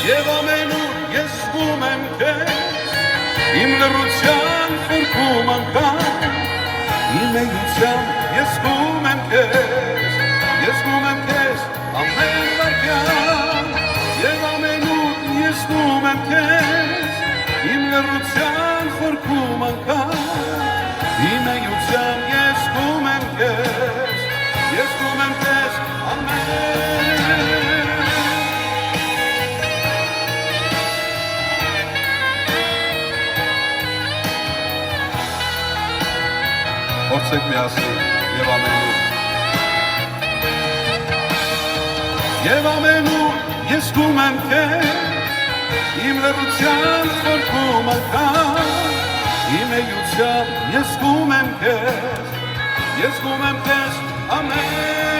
Եվ ամենուր ես զգում եմ քեզ, իմ լռության խորքում անգամ, իմ էության ես զգում եմ քեզ, ես զգում եմ քեզ ամեն վայրկյան, եւ ամենուր ես զգում եմ քեզ, իմ լռության խորքում անգամ, իմ էության ես զգում եմ քեզ, ես զգում եմ քեզ ամեն Փորձեք միասին եւ ամենուր Եվ ամենուր ես զգում եմ քեզ իմ լռության խորքում անգամ իմ էության ես զգում եմ քեզ ես զգում եմ քեզ ամեն